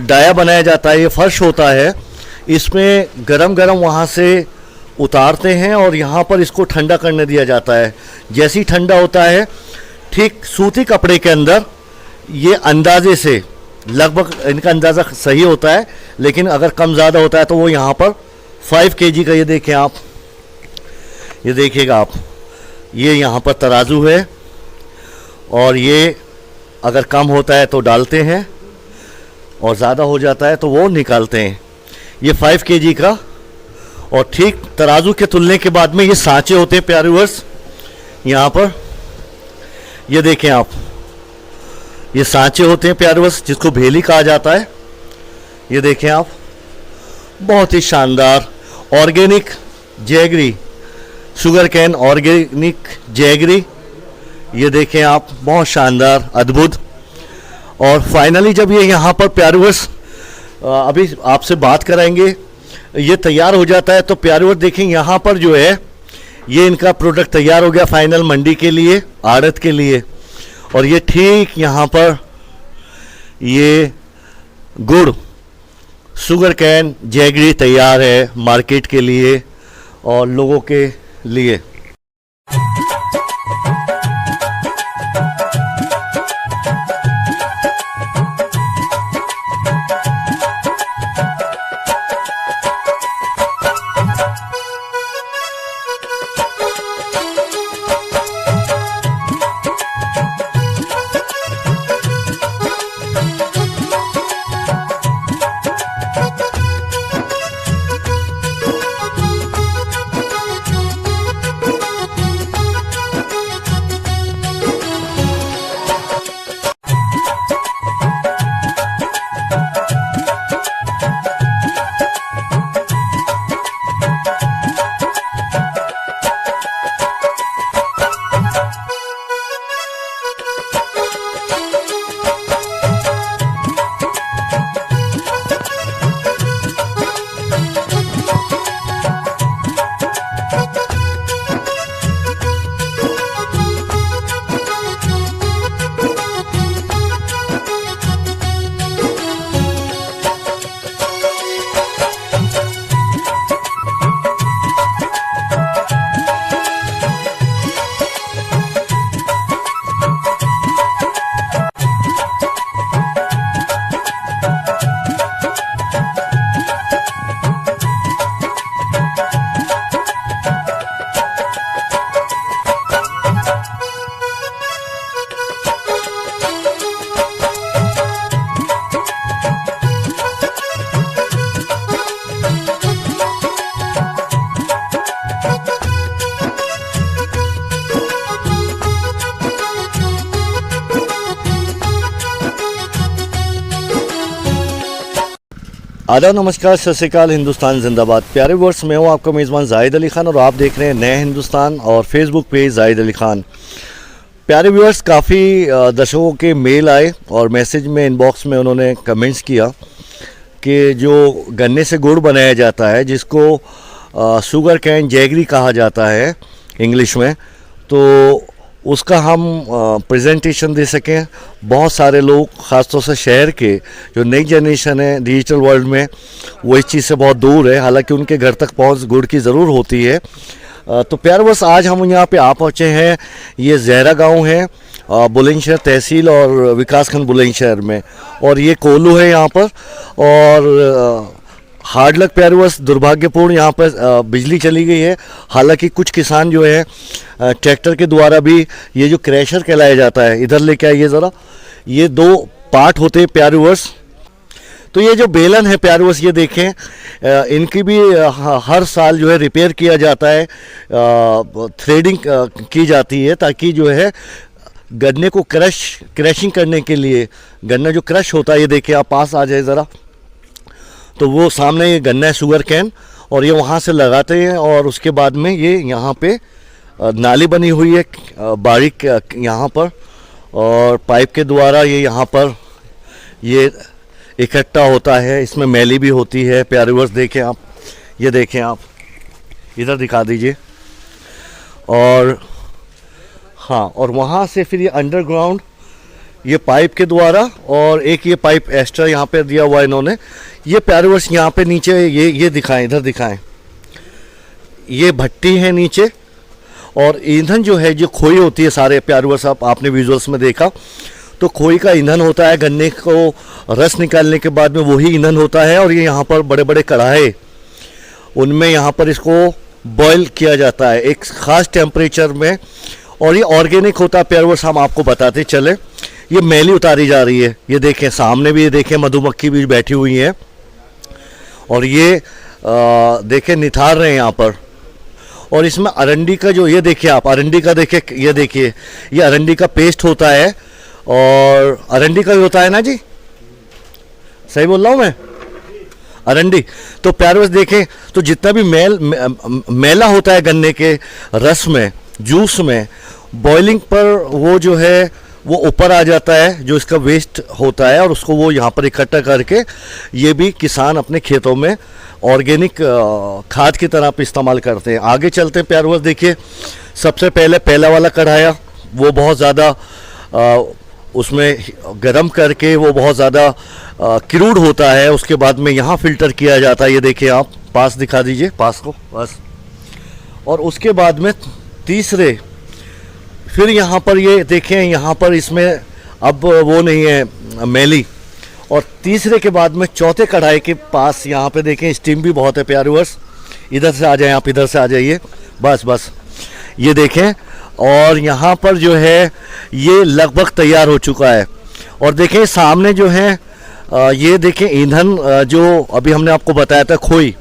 Dia बनाया जाता है, ये फर्श होता है, इसमें गरम गरम वहाँ से उतारते हैं और यहाँ पर इसको ठंडा करने दिया जाता है। जैसे ही ठंडा होता है, ठीक सूती कपड़े के अंदर ये अंदाजे से लगभग इनका अंदाज़ा सही होता है, लेकिन अगर कम ज़्यादा होता है तो वो यहाँ पर 5 kg का, ये देखें आप, ये देखिएगा आप, ये यहाँ पर तराजू है और ये अगर कम होता है तो डालते हैं और ज़्यादा हो जाता है तो वो निकालते हैं। ये 5 kg का, और ठीक तराजू के तुलने के बाद में ये सांचे होते हैं प्यारे व्यूअर्स, यहाँ पर ये देखें आप, ये सांचे होते हैं प्यारे व्यूअर्स, जिसको भेली कहा जाता है। ये देखें आप, बहुत ही शानदार organic jaggery, sugar cane organic jaggery, ये देखें आप, बहुत शानदार, अद्भुत। और फाइनली जब ये यहाँ पर प्यारे व्यूअर्स अभी आपसे बात कराएंगे, ये तैयार हो जाता है तो प्यारे व्यूअर्स देखें यहाँ पर जो है ये इनका प्रोडक्ट तैयार हो गया फाइनल मंडी के लिए, आड़त के लिए। और ये ठीक यहाँ पर ये गुड़ शुगर कैन जैगरी तैयार है मार्केट के लिए और लोगों के लिए। आदाब, नमस्कार, सत श्री अकाल, हिंदुस्तान जिंदाबाद। प्यारे व्यूअर्स, मैं हूं आपका मेज़बान जाहिद अली खान और आप देख रहे हैं नए हिंदुस्तान और फेसबुक पेज जाहिद अली खान। प्यारे व्यूअर्स, काफ़ी दर्शकों के मेल आए और मैसेज में इनबॉक्स में उन्होंने कमेंट्स किया कि जो गन्ने से गुड़ बनाया जाता है, जिसको शुगर कैन जैगरी कहा जाता है इंग्लिश में, तो उसका हम प्रेजेंटेशन दे सकें। बहुत सारे लोग, ख़ासतौर से शहर के जो नई जनरेशन है डिजिटल वर्ल्ड में, वो इस चीज़ से बहुत दूर है, हालांकि उनके घर तक पहुंच गुड़ की ज़रूर होती है। तो प्यारे बस आज हम यहाँ पे आ पहुँचे हैं, ये ज़हरा गांव है बुलंदशहर तहसील और विकासखंड बुलंदशहर में, और ये कोल्हू है यहाँ पर। और हार्ड लक प्यारे बस, दुर्भाग्यपूर्ण यहाँ पर बिजली चली गई है। हालांकि कुछ किसान जो है ट्रैक्टर के द्वारा भी, ये जो क्रैशर कहलाया जाता है, इधर लेके आइए ज़रा, ये 2 पार्ट होते हैं प्यारे वर्स। तो ये जो बेलन है प्यारे वर्स, ये देखें, इनकी भी हर साल जो है रिपेयर किया जाता है, थ्रेडिंग की जाती है, ताकि जो है गन्ने को क्रैशिंग करने के लिए, गन्ना जो क्रश होता है, ये देखिए आप पास आ जाए ज़रा, तो वो सामने ये गन्ना है शुगर कैन, और ये वहाँ से लगाते हैं और उसके बाद में ये यहाँ पे नाली बनी हुई है बारीक यहाँ पर, और पाइप के द्वारा ये यहाँ पर ये इकट्ठा होता है। इसमें मैली भी होती है प्यारे व्यूअर्स, देखें आप, ये देखें आप, इधर दिखा दीजिए। और हाँ, और वहाँ से फिर ये अंडरग्राउंड ये पाइप के द्वारा, और एक ये पाइप एक्स्ट्रा यहाँ पे दिया हुआ है इन्होंने। ये प्यारे व्यूअर्स यहाँ पे नीचे ये दिखाएं, इधर दिखाएं, ये भट्टी है नीचे, और ईंधन जो है जो खोई होती है सारे प्यारे व्यूअर्स, आपने विजुअल्स में देखा तो खोई का ईंधन होता है, गन्ने को रस निकालने के बाद में वही ईंधन होता है। और ये यहाँ पर बड़े बड़े कढ़ाई, उनमें यहाँ पर इसको बॉईल किया जाता है एक ख़ास टेम्परेचर में, और ये ऑर्गेनिक होता है प्यारे व्यूअर्स। हम आपको बताते चले, ये मैली उतारी जा रही है, ये देखें सामने भी, ये देखें मधुमक्खी भी बैठी हुई है, और ये देखें निथार रहे हैं यहाँ पर। और इसमें अरंडी का जो, ये देखिए आप अरंडी का देखिए, ये देखिए ये अरंडी का पेस्ट होता है, और अरंडी का भी होता है ना जी, सही बोल रहा हूँ मैं, अरंडी। तो प्यारे बस देखें, तो जितना भी मैला होता है गन्ने के रस में, जूस में, बॉइलिंग पर वो जो है वो ऊपर आ जाता है, जो इसका वेस्ट होता है, और उसको वो यहाँ पर इकट्ठा करके ये भी किसान अपने खेतों में ऑर्गेनिक खाद की तरह पे इस्तेमाल करते हैं। आगे चलते हैं प्यारे बस, देखिए सबसे पहला वाला कढ़ाया, वो बहुत ज़्यादा उसमें गरम करके वो बहुत ज़्यादा क्रूड होता है, उसके बाद में यहाँ फ़िल्टर किया जाता है। ये देखिए आप, पास दिखा दीजिए, पास को बस। और उसके बाद में तीसरे, फिर यहाँ पर ये देखें, यहाँ पर इसमें अब वो नहीं है मैली, और तीसरे के बाद में चौथे कढ़ाई के पास यहाँ पे देखें स्टीम भी बहुत है प्यारे व्यूअर्स। इधर से आ जाएं आप, इधर से आ जाइए, बस ये देखें, और यहाँ पर जो है ये लगभग तैयार हो चुका है। और देखें सामने जो है ये देखें ईंधन, जो अभी हमने आपको बताया था खोई,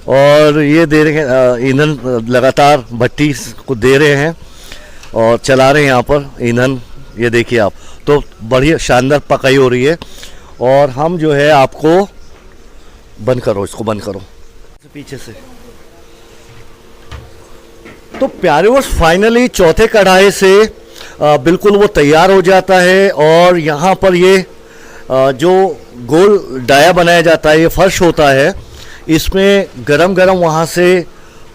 और ये दे रहे हैं ईंधन, लगातार भट्टी को दे रहे हैं और चला रहे हैं यहाँ पर ईंधन। ये देखिए आप, तो बढ़िया शानदार पकाई हो रही है। और हम जो है आपको, बंद करो इसको, बंद करो पीछे से। तो प्यारे व्यूअर्स फाइनली चौथे कढ़ाई से बिल्कुल वो तैयार हो जाता है, और यहाँ पर ये जो गोल डाया बनाया जाता है, ये फर्श होता है, इसमें गरम वहाँ से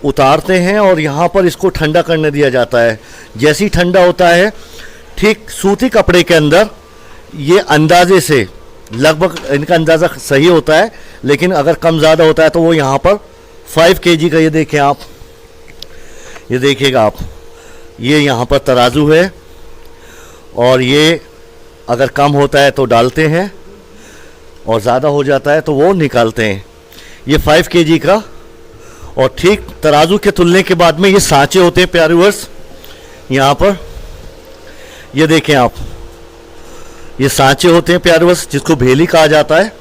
उतारते हैं, और यहाँ पर इसको ठंडा करने दिया जाता है। जैसे ही ठंडा होता है, ठीक सूती कपड़े के अंदर, ये अंदाजे से लगभग इनका अंदाज़ा सही होता है, लेकिन अगर कम ज़्यादा होता है तो वो यहाँ पर 5 kg का, ये देखें आप, ये देखिएगा आप, ये यहाँ पर तराजू है, और ये अगर कम होता है तो डालते हैं, और ज़्यादा हो जाता है तो वो निकालते हैं। ये 5 kg का, और ठीक तराजू के तुलने के बाद में ये सांचे होते हैं प्यारे व्यूअर्स, यहाँ पर ये देखें आप, ये सांचे होते हैं प्यारे व्यूअर्स, जिसको भेली कहा जाता है।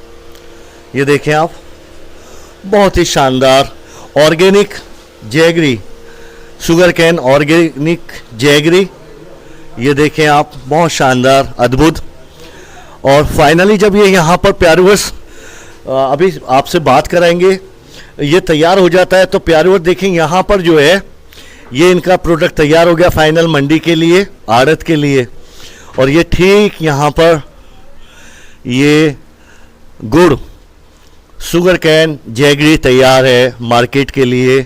ये देखें आप, बहुत ही शानदार organic jaggery, sugar cane organic jaggery, ये देखें आप, बहुत शानदार, अद्भुत। और फाइनली जब ये यहाँ पर प्यारे व्यूअर्स अभी आपसे बात कराएंगे, ये तैयार हो जाता है, तो प्यारे व्यूअर्स देखें यहाँ पर जो है ये इनका प्रोडक्ट तैयार हो गया फाइनल मंडी के लिए, आड़त के लिए। और ये ठीक यहाँ पर ये गुड़ शुगर कैन जैगरी तैयार है मार्केट के लिए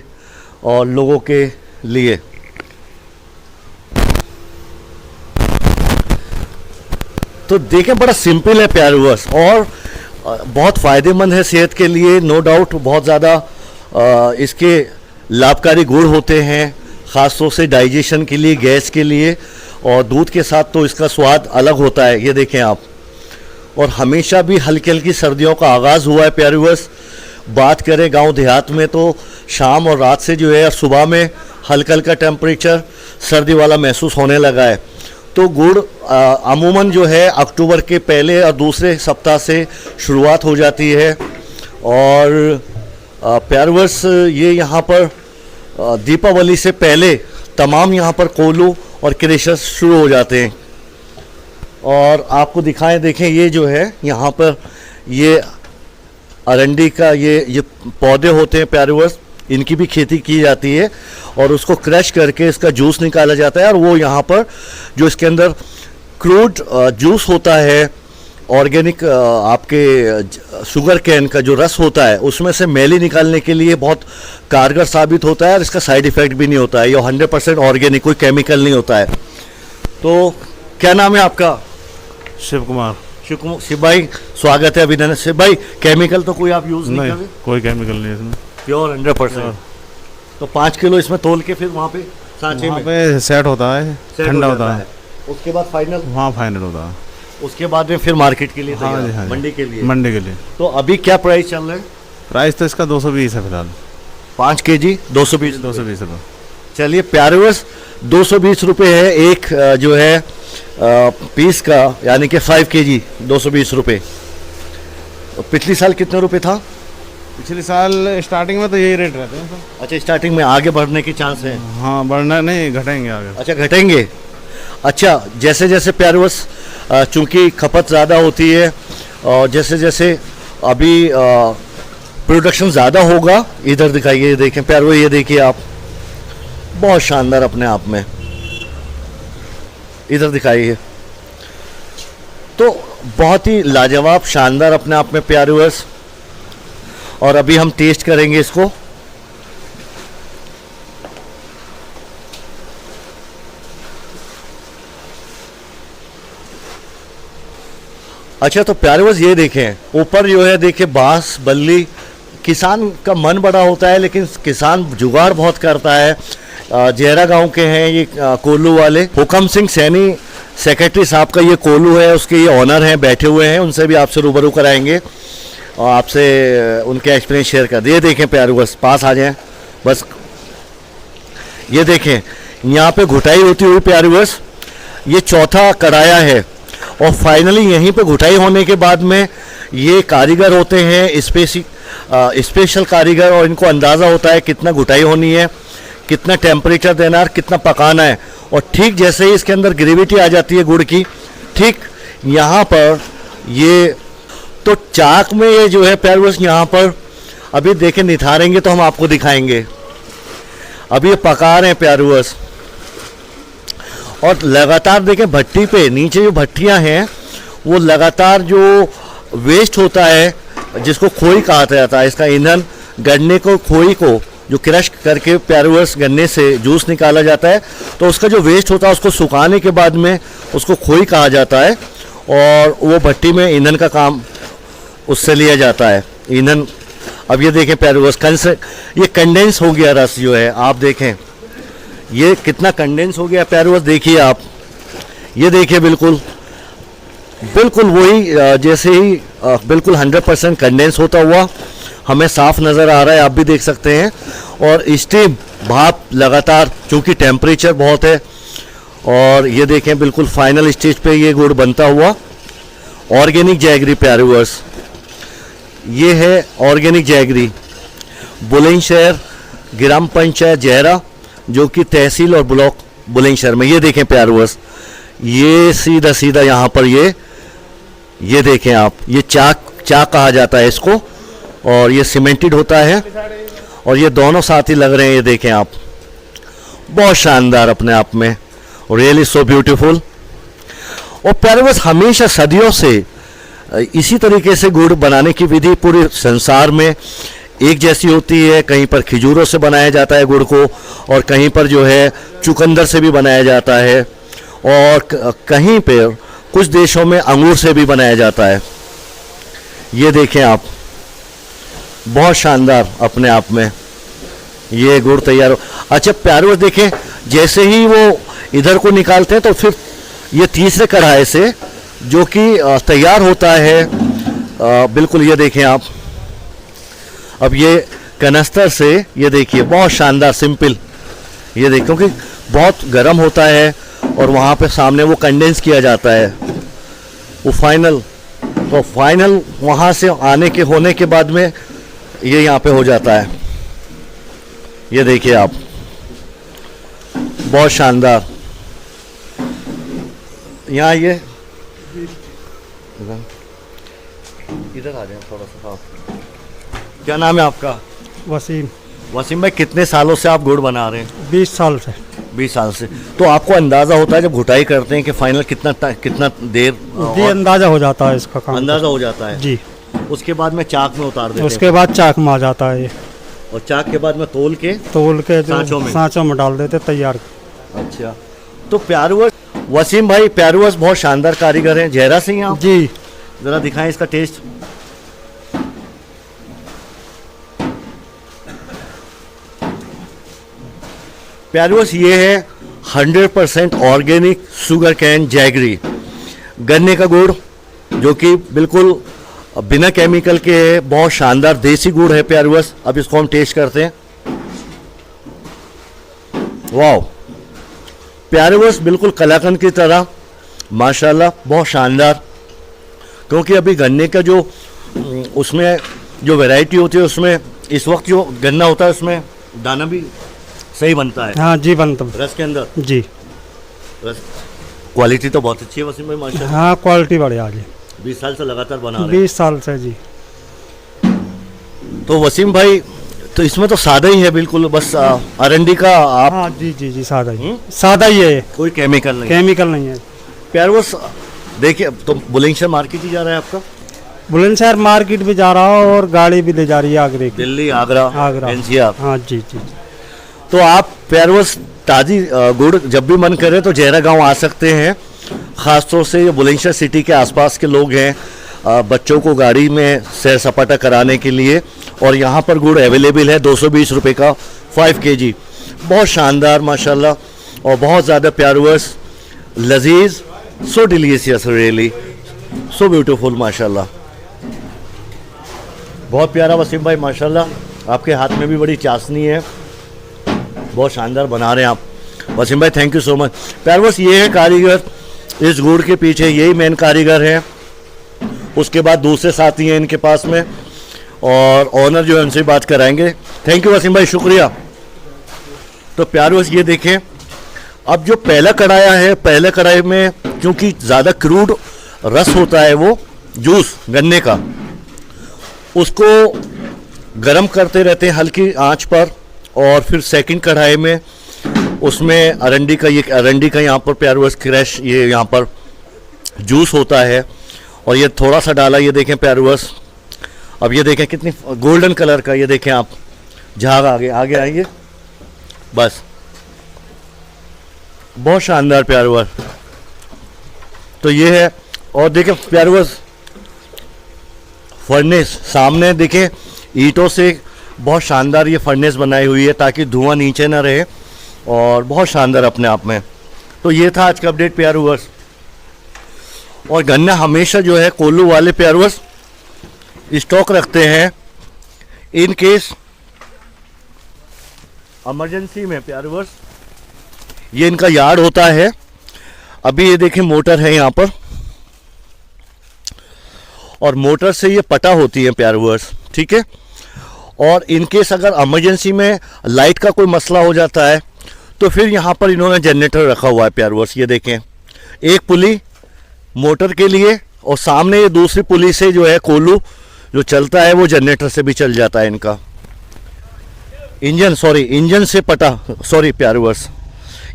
और लोगों के लिए। तो देखें बड़ा सिंपल है प्यारे व्यूअर्स, और बहुत फ़ायदेमंद है सेहत के लिए, नो डाउट। बहुत ज़्यादा इसके लाभकारी गुण होते हैं, ख़ासतौर से डाइजेशन के लिए, गैस के लिए, और दूध के साथ तो इसका स्वाद अलग होता है। ये देखें आप, और हमेशा भी हल्की हल्की सर्दियों का आगाज़ हुआ है प्यारे व्यूअर्स। बात करें गांव देहात में तो शाम और रात से जो है, सुबह में हल्का हल्का टेम्परेचर सर्दी वाला महसूस होने लगा है। तो गुड़ अमूमन जो है अक्टूबर के पहले और दूसरे सप्ताह से शुरुआत हो जाती है। और प्यारे व्यूअर्स ये यहाँ पर दीपावली से पहले तमाम यहाँ पर कोल्हू और क्रेशर्स शुरू हो जाते हैं। और आपको दिखाएं, देखें ये जो है यहाँ पर ये अरंडी का ये पौधे होते हैं प्यारे व्यूअर्स, इनकी भी खेती की जाती है, और उसको क्रश करके इसका जूस निकाला जाता है। और वो यहाँ पर जो इसके अंदर क्रूड जूस होता है, ऑर्गेनिक आपके शुगर कैन का जो रस होता है, उसमें से मैली निकालने के लिए बहुत कारगर साबित होता है, और इसका साइड इफ़ेक्ट भी नहीं होता है। ये 100% ऑर्गेनिक, कोई केमिकल नहीं होता है। तो क्या नाम है आपका? शिव कुमार। शिव भाई स्वागत है, अभिनंदन। शिव भाई केमिकल तो कोई आप यूज नहीं कर रहे? कोई केमिकल नहीं है इसमें, प्योर 100%। तो 5 किलो इसमें तोल के फिर वहाँ पे सांचे वहाँ में पे सेट होता है, ठंडा होता है, उसके बाद फाइनल वहाँ फाइनल होता है, उसके बाद में फिर मार्केट के लिए हाँ तैयार, जी, हाँ जी। मंडी के लिए। मंडी के लिए। तो अभी क्या प्राइस चल रहा है? प्राइस तो इसका 220 है फिलहाल। 5 केजी 220 रुपये। चलिए प्यारे वर्ष 220 रुपये है एक जो है पीस का, यानी कि 5 केजी 220 रुपये। पिछली साल कितने रुपए था? पिछले साल स्टार्टिंग में तो यही रेट रहते हैं सर। अच्छा, स्टार्टिंग में आगे बढ़ने के चांस है? हाँ, बढ़ना नहीं, घटेंगे आगे। अच्छा, घटेंगे। अच्छा, जैसे जैसे प्यारे वर्ष चूँकि खपत ज़्यादा होती है और जैसे जैसे अभी प्रोडक्शन ज़्यादा होगा, इधर दिखाइए, ये देखें प्यारे वर्ष, ये देखिए आप, बहुत शानदार अपने आप में, इधर दिखाइए। तो बहुत ही लाजवाब शानदार अपने आप में प्यारे वर्ष। और अभी हम टेस्ट करेंगे इसको। अच्छा, तो प्यारे वर्ष ये देखें, ऊपर जो है देखिए बांस बल्ली, किसान का मन बड़ा होता है लेकिन किसान जुगाड़ बहुत करता है। जहरा गांव के हैं ये कोल्लू वाले, हुकम सिंह सैनी सेक्रेटरी साहब का ये कोल्लू है, उसके ये ऑनर हैं, बैठे हुए हैं, उनसे भी आपसे रूबरू कराएंगे और आपसे उनके एक्सपीरियंस शेयर कर दिए। देखें प्यारे वर्ष, पास आ जाएं बस। ये देखें यहाँ पे घुटाई होती हुई प्यारे वर्ष, ये चौथा कढ़ाया है और फाइनली यहीं पे घुटाई होने के बाद में ये कारीगर होते हैं स्पेशल कारीगर, और इनको अंदाज़ा होता है कितना घुटाई होनी है, कितना टेम्परेचर देना है, कितना पकाना है। और ठीक जैसे ही इसके अंदर ग्रेविटी आ जाती है गुड़ की, ठीक यहाँ पर ये तो चाक में ये जो है प्यारे वर्ष यहाँ पर अभी देखें, निथारेंगे तो हम आपको दिखाएंगे। अभी ये पका रहे हैं प्यारे वर्ष और लगातार देखें भट्टी पे नीचे जो भट्टियाँ हैं वो लगातार जो वेस्ट होता है, जिसको खोई कहा जाता है, इसका ईंधन गन्ने को, खोई को जो क्रश करके प्यारे वर्ष गन्ने से जूस निकाला जाता है, तो उसका जो वेस्ट होता है उसको सुखाने के बाद में उसको खोई कहा जाता है और वो भट्टी में ईंधन का काम उससे लिया जाता है, ईंधन। अब ये देखें प्यारे वर्ष, ये कंडेंस हो गया रस जो है, आप देखें ये कितना कंडेंस हो गया प्यारे वर्ष, देखिए आप, ये देखिए बिल्कुल बिल्कुल वही जैसे ही बिल्कुल 100% कंडेंस होता हुआ हमें साफ नज़र आ रहा है, आप भी देख सकते हैं। और स्टीम भाप लगातार, चूँकि टेम्परेचर बहुत है, और ये देखें बिल्कुल फाइनल स्टेज पे ये गुड़ बनता हुआ। ऑर्गेनिक जैगरी प्यारे वर्ष, ये है ऑर्गेनिक जैगरी, बुलंदशहर ग्राम पंचायत जहरा, जो कि तहसील और ब्लॉक बुलंदशहर में। ये देखें प्यारे वर्ष, ये सीधा सीधा यहाँ पर ये देखें आप, ये चाक कहा जाता है इसको, और ये सीमेंटेड होता है और ये दोनों साथ ही लग रहे हैं, ये देखें आप, बहुत शानदार अपने आप में, रियली सो ब्यूटीफुल। और प्यारे वर्ष हमेशा सदियों से इसी तरीके से गुड़ बनाने की विधि पूरे संसार में एक जैसी होती है। कहीं पर खिजूरों से बनाया जाता है गुड़ को, और कहीं पर जो है चुकंदर से भी बनाया जाता है, और कहीं पर कुछ देशों में अंगूर से भी बनाया जाता है। ये देखें आप, बहुत शानदार अपने आप में ये गुड़ तैयार हो। अच्छा प्यारे वर्ष देखें, जैसे ही वो इधर को निकालते हैं तो फिर ये तीसरे कढ़ाई से जो कि तैयार होता है, बिल्कुल ये देखें आप, अब ये कनस्तर से ये देखिए, बहुत शानदार सिंपल, ये देखें, क्योंकि बहुत गर्म होता है और वहाँ पे सामने वो कंडेंस किया जाता है, वो फाइनल वहाँ से आने के होने के बाद में ये यहाँ पे हो जाता है। ये देखिए आप, बहुत शानदार। यहाँ ये इधर आ जाए थोड़ा सा। हाँ, क्या नाम है आपका? वसीम। वसीम भाई, कितने सालों से आप गुड़ बना रहे हैं? 20 साल से। 20 साल से। तो आपको अंदाज़ा होता है जब घुटाई करते हैं कि फाइनल कितना देर? जी, अंदाज़ा हो जाता है इसका काम। अंदाज़ा हो जाता है जी। उसके बाद में चाक में उतार देते हैं? उसके बाद चाक में आ जाता है ये, और चाक के बाद में तोल के जो सांचों में डाल देते, तैयार। अच्छा, तो प्यारे वर्ष वसीम भाई प्यारूवर्स बहुत शानदार कारीगर हैं, जहरा से ही हैं आप? जी। जरा दिखाएं इसका टेस्ट। प्यारूवर्स ये है 100% ऑर्गेनिक शुगर कैन जैगरी, गन्ने का गुड़ जो कि बिल्कुल बिना केमिकल के है, बहुत शानदार देसी गुड़ है प्यारूवर्स। अब इसको हम टेस्ट करते हैं। वाह, प्यारूवर्स बिल्कुल कलाकंद की तरह, माशाल्लाह बहुत शानदार। क्योंकि अभी गन्ने का जो उसमें जो वैरायटी होती है उसमें इस वक्त जो गन्ना होता है उसमें दाना भी सही बनता है हाँ जी, बनता रस के अंदर। जी। रस क्वालिटी तो बहुत अच्छी है वसीम भाई माशाल्लाह। हाँ, क्वालिटी बढ़िया जी। 20 साल से लगातार बना रहे हैं। 20 साल से जी। तो वसीम भाई तो इसमें तो सादा ही है बिल्कुल, बस अरंडी का आप हाँ जी जी जी, सादा ही, सादा ही है ये, कोई केमिकल नहीं। केमिकल नहीं है। प्यारूवर्स देखिए, तो बुलंदशहर मार्केट ही जा रहा है आपका? बुलंदशहर मार्केट भी जा रहा है और गाड़ी भी ले जा रही है आगरे की। दिल्ली, आगरा, आगरा, एनसीआर। हाँ जी जी। तो आप प्यारूवर्स ताज़ी गुड़ जब भी मन करे तो जहरा गांव आ सकते हैं। ख़ासतौर से ये बुलंदशहर सिटी के आसपास के लोग हैं, बच्चों को गाड़ी में सैर सपाटा कराने के लिए। और यहाँ पर गुड़ अवेलेबल है 220 रुपये का 5 kg, बहुत शानदार माशाल्लाह और बहुत ज़्यादा प्यारूवर्स, लजीज, सो डिलीशियस, रियली सो ब्यूटीफुल माशाल्लाह। बहुत प्यारा वसीम भाई माशाल्लाह, आपके हाथ में भी बड़ी चाशनी है, बहुत शानदार बना रहे हैं आप वसीम भाई, थैंक यू सो मच। प्यारूवर्स ये है कारीगर, इस गुड़ के पीछे यही मेन कारीगर है। उसके बाद दूसरे साथी हैं इनके पास में और ऑनर जो है उनसे बात कराएंगे। थैंक यू वसीम भाई, शुक्रिया। तो प्यारूवर्स ये देखें, अब जो पहला कढ़ाया है, पहले कढ़ाई में क्योंकि ज़्यादा क्रूड रस होता है, वो जूस गन्ने का, उसको गर्म करते रहते हैं हल्की आंच पर। और फिर सेकंड कढ़ाई में उसमें अरंडी का यहाँ पर प्यारूवर्स क्रश, ये यहाँ पर जूस होता है और ये थोड़ा सा डाला, ये देखें प्यारूवर्स। अब ये देखें कितनी गोल्डन कलर का, ये देखें आप, झाग आगे आगे आइए, बस बहुत शानदार प्यारूवर्स। तो ये है। और देखें प्यारूवर्स फर्नेस सामने देखें, ईंटों से बहुत शानदार ये फर्नेस बनाई हुई है ताकि धुआं नीचे ना रहे, और बहुत शानदार अपने आप में। तो ये था आज का अपडेट प्यारूवर्स। और गन्ना हमेशा जो है कोल्लू वाले प्यारूवर्स स्टॉक रखते हैं इन केस इमरजेंसी में प्यारूवर्स। ये इनका यार्ड होता है। अभी ये देखें मोटर है यहाँ पर, और मोटर से ये पटा होती है प्यारूवर्स, ठीक है। और इनकेस अगर इमरजेंसी में लाइट का कोई मसला हो जाता है तो फिर यहाँ पर इन्होंने जनरेटर रखा हुआ है प्यारूवर्स। ये देखें, एक पुली मोटर के लिए और सामने ये दूसरी पुली से जो है कोल्लू जो चलता है वो जनरेटर से भी चल जाता है इनका इंजन से पटा, सॉरी प्यारूवर्स,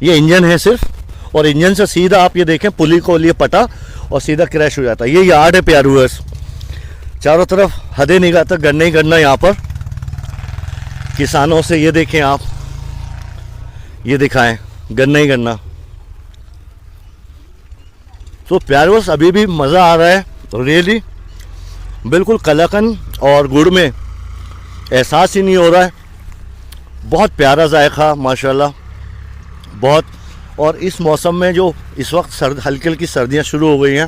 ये इंजन है सिर्फ, और इंजन से सीधा आप ये देखें पुली को लिए पटा और सीधा क्रैश हो जाता है। ये यार्ड है प्यारूवर्स, चारों तरफ हदे निगाह तक गन्ना ही गन्ना यहाँ पर किसानों से। ये देखें आप, ये दिखाएं गन्ना ही गन्ना। तो प्यारूवर्स अभी भी मज़ा आ रहा है, रियली बिल्कुल कलाकंद और गुड़ में एहसास ही नहीं हो रहा है। बहुत प्यारा जायका माशाल्लाह, बहुत। और इस मौसम में जो इस वक्त हल्की हल्की सर्दियाँ शुरू हो गई हैं,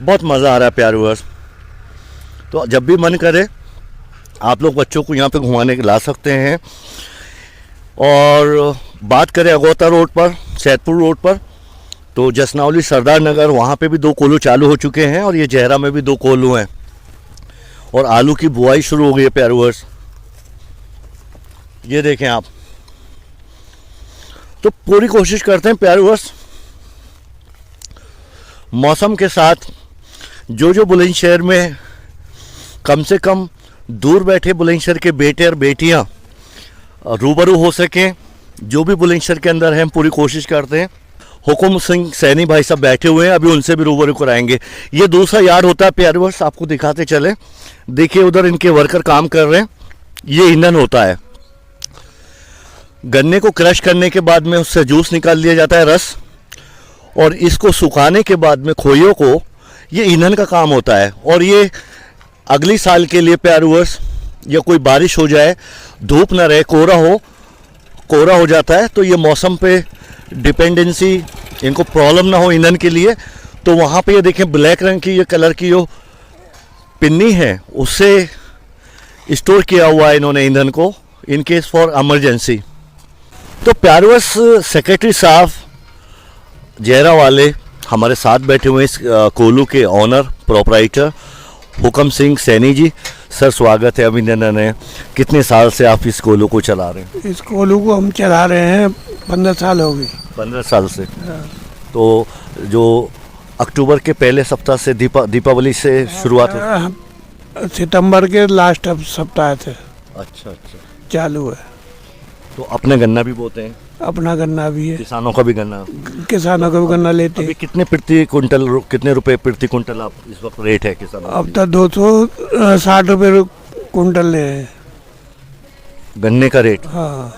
बहुत मज़ा आ रहा है प्यारूवर्स। तो जब भी मन करे आप लोग बच्चों को यहाँ पे घुमाने ला सकते हैं। और बात करें अगोता रोड पर, सैदपुर रोड पर, तो जसनावली सरदार नगर, वहाँ पे भी 2 कोल्हू चालू हो चुके हैं और ये जहरा में भी 2 कोल्हू हैं। और आलू की बुआई शुरू हो गई है प्यारूवर्स, ये देखें आप। तो पूरी कोशिश करते हैं प्यारूवर्स मौसम के साथ जो बुलंदशहर में कम से कम दूर बैठे बुलंदशहर के बेटे और बेटियां रूबरू हो सकें, जो भी बुलंदशहर के अंदर हैं, हम पूरी कोशिश करते हैं। हुकुम सिंह सैनी भाई सब बैठे हुए हैं, अभी उनसे भी रूबरू कराएंगे। ये दूसरा यार्ड होता है प्यारूवर्स, आपको दिखाते चले। देखिए उधर इनके वर्कर काम कर रहे हैं, ये ईंधन होता है। गन्ने को क्रश करने के बाद में उससे जूस निकाल लिया जाता है, रस, और इसको सुखाने के बाद में खोइयों को ये ईंधन का काम होता है। और ये अगली साल के लिए प्यारे व्यूअर्स, या कोई बारिश हो जाए, धूप ना रहे, कोहरा हो जाता है, तो ये मौसम पे डिपेंडेंसी, इनको प्रॉब्लम ना हो ईंधन के लिए, तो वहाँ पे ये देखें ब्लैक रंग की ये कलर की जो पिन्नी है उससे स्टोर किया हुआ है इन्होंने ईंधन को, इन केस फॉर इमरजेंसी। तो प्यारे व्यूअर्स, सेक्रेटरी साहब जहरा वाले हमारे साथ बैठे हुए इस कोलू के ऑनर प्रोपराइटर हुकम सिंह सैनी जी। सर स्वागत है, अभिनंदन है। कितने साल से आप इस कोलू को चला रहे हैं? इस कोलू को हम चला रहे हैं 15 साल हो गए। 15 साल से। तो जो अक्टूबर के पहले सप्ताह से दीपावली से शुरुआत है? सितंबर के लास्ट सप्ताह से अच्छा अच्छा, चालू है। तो अपने गन्ना भी बोते हैं? अपना गन्ना भी है, किसानों का भी गन्ना? किसानों का भी गन्ना लेते अभी हैं। कितने प्रति कुंटल, कितने रुपए प्रति कुंटल आप इस वक्त रेट है किसानों अब तक 260 रुपये कुंटल ले हैं। गन्ने का रेट? हाँ,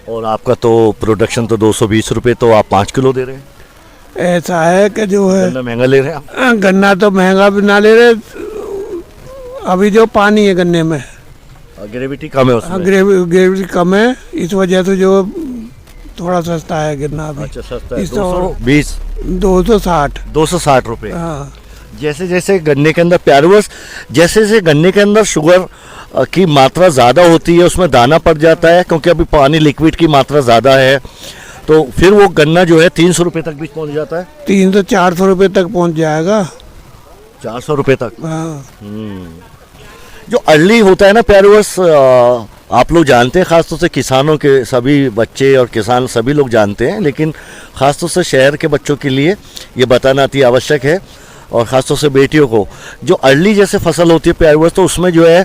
और आपका तो प्रोडक्शन तो 220 रुपये, तो आप 5 किलो दे रहे हैं? ऐसा है कि जो है गन्ना महंगा ले रहे हैं आप? गन्ना तो महंगा भी ना ले रहे, अभी जो पानी है गन्ने में, ग्रेविटी कम है उसमें? ग्रेविटी कम है, इस वजह से जो थोड़ा सस्ता है गन्ना अभी। अच्छा, सस्ता है। 220 260 260 रुपये। हाँ, जैसे जैसे गन्ने के अंदर प्यारे व्यूअर्स, जैसे जैसे गन्ने के अंदर शुगर की मात्रा ज़्यादा होती है, उसमें दाना पड़ जाता है, क्योंकि अभी पानी लिक्विड की मात्रा ज़्यादा है, तो फिर वो गन्ना जो है 300 रुपये तक भी पहुंच जाता है? 300-400 रुपये तक पहुंच जाएगा। 400 रुपये तक? हाँ, जो अर्ली होता है ना प्यारे व्यूअर्स, आप लोग जानते हैं, ख़ासतौर से किसानों के सभी बच्चे और किसान सभी लोग जानते हैं, लेकिन ख़ासतौर से शहर के बच्चों के लिए ये बताना अति आवश्यक है, और ख़ासतौर से बेटियों को। जो अर्ली जैसे फसल होती है प्यारे व्यूअर्स, तो उसमें जो है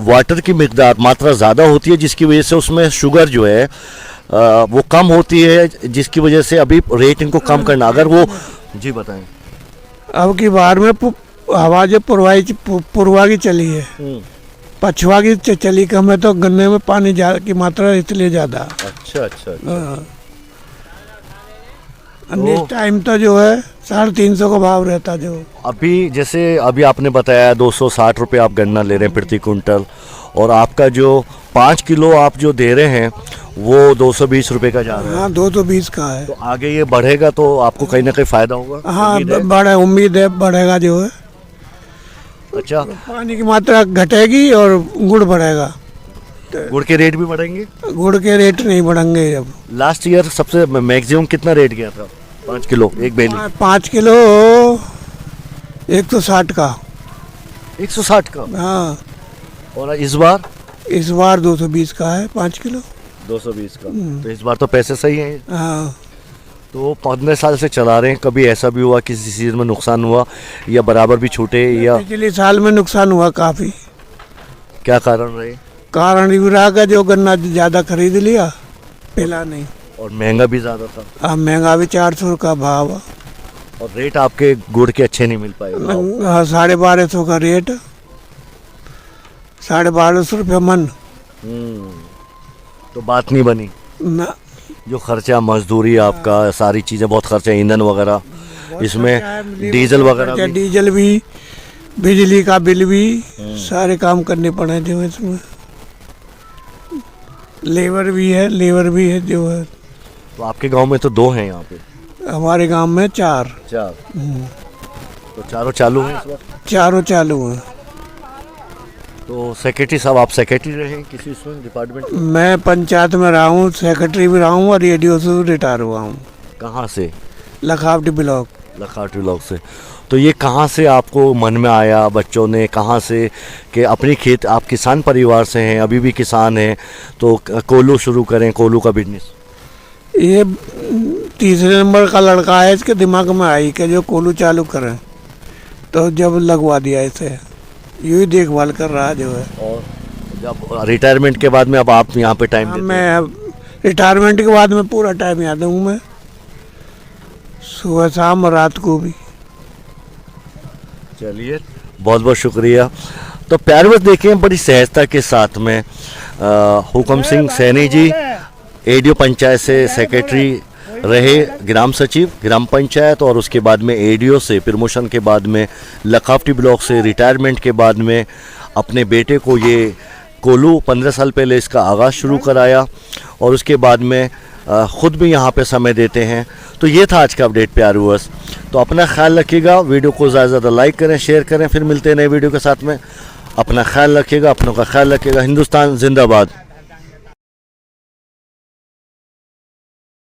वाटर की मात्रा ज़्यादा होती है, जिसकी वजह से उसमें शुगर जो है वो कम होती है, जिसकी वजह से अभी रेट इनको कम करना, अगर वो जी बताएं। अब की बार में हवा जो पूर्वा की चली है, पछुआ की चली कम है, तो गन्ने में पानी की मात्रा इसलिए ज़्यादा। अच्छा अच्छा, नेक्स्ट टाइम तो जो है 350 का भाव रहता जो। अभी जैसे अभी आपने बताया 260 रुपये आप गन्ना ले रहे हैं प्रति कुंटल, और आपका जो 5 किलो आप जो दे रहे हैं वो 220 रुपये का जा रहा है। हाँ, 220 का है। तो आगे ये बढ़ेगा तो आपको कहीं ना कहीं फ़ायदा होगा? हाँ, उम्मीद है? उम्मीद है बढ़ेगा जो है। अच्छा, पानी की मात्रा घटेगी और गुड़ बढ़ेगा। गुड़ के रेट भी बढ़ेंगे? गुड़ के रेट नहीं बढ़ेंगे अब। लास्ट ईयर सबसे मैक्सिमम कितना रेट गया था? 5 किलो एक बेली? 5 किलो 160 का। 160 का? हाँ, और इस बार? इस बार 220 का है 5 किलो। 220 का? तो इस बार तो पैसे सही हैं। हाँ, तो 15 साल से चला रहे हैं, कभी ऐसा भी हुआ किसी चीज़ में नुकसान हुआ, या बराबर भी छूटे, या पिछले साल में नुकसान हुआ काफ़ी। क्या कारण रहे? कारण ये रहा कि जो गन्ना ज़्यादा खरीद लिया, पहला नहीं, और महंगा भी ज़्यादा था, अब महंगा भी 400 का भाव। और रेट आपके गुड़ के अच्छे नहीं मिल पाए? 1250 का रेट, 1250 रुपये मन। तो बात नहीं बनी? ना, जो खर्चा मजदूरी आपका, सारी चीज़ें बहुत खर्चा, ईंधन वगैरह, इसमें डीजल वगैरह भी? डीजल भी, बिजली का बिल भी, सारे काम करने पड़े जो है इसमें। लेबर भी है जो है। तो आपके गांव में तो 2 हैं यहाँ पे? हमारे गांव में 4। तो चारों चालू हैं इस वक्त? चारों चालू हैं। तो सेक्रेटरी साहब, आप सेक्रेटरी रहे हैं किसी उसमें डिपार्टमेंट में? मैं पंचायत में रहा हूँ, सेक्रेटरी भी रहा हूँ, और रेडियो से रिटायर हुआ हूँ। कहाँ से? लखावटी ब्लॉक। लखावटी ब्लॉक से। तो ये कहाँ से आपको मन में आया, बच्चों ने कहाँ से, कि अपनी खेत, आप किसान परिवार से हैं, अभी भी किसान हैं, तो कोलू शुरू करें, कोलू का बिजनेस? ये तीसरे नंबर का लड़का है, इसके दिमाग में आई कि जो कोलू चालू करें, तो जब लगवा दिया इसे, यूँ ही देखभाल कर रहा जो है। और जब रिटायरमेंट के बाद में अब आप यहाँ पे टाइम देते हैं? मैं रिटायरमेंट के बाद में पूरा टाइम यहाँ दूँ मैं, सुबह शाम और रात को भी। चलिए, बहुत बहुत शुक्रिया। तो प्यारे बस देखें, बड़ी सहजता के साथ में हुकम सिंह सैनी जी एडीओ पंचायत से सेक्रेटरी रहे ग्राम सचिव, ग्राम पंचायत और उसके बाद में एडीओ से प्रमोशन के बाद में लखावटी ब्लॉक से रिटायरमेंट के बाद में अपने बेटे को ये कोलू 15 साल पहले इसका आगाज़ शुरू कराया और उसके बाद में ख़ुद भी यहाँ पे समय देते हैं। तो ये था आज का अपडेट प्यारे व्यूअर्स। तो अपना ख्याल रखिएगा, वीडियो को ज़्यादा से ज़्यादा लाइक करें, शेयर करें। फिर मिलते हैं नए वीडियो के साथ में। अपना ख्याल रखिएगा, अपनों का ख्याल रखिएगा। हिंदुस्तान जिंदाबाद।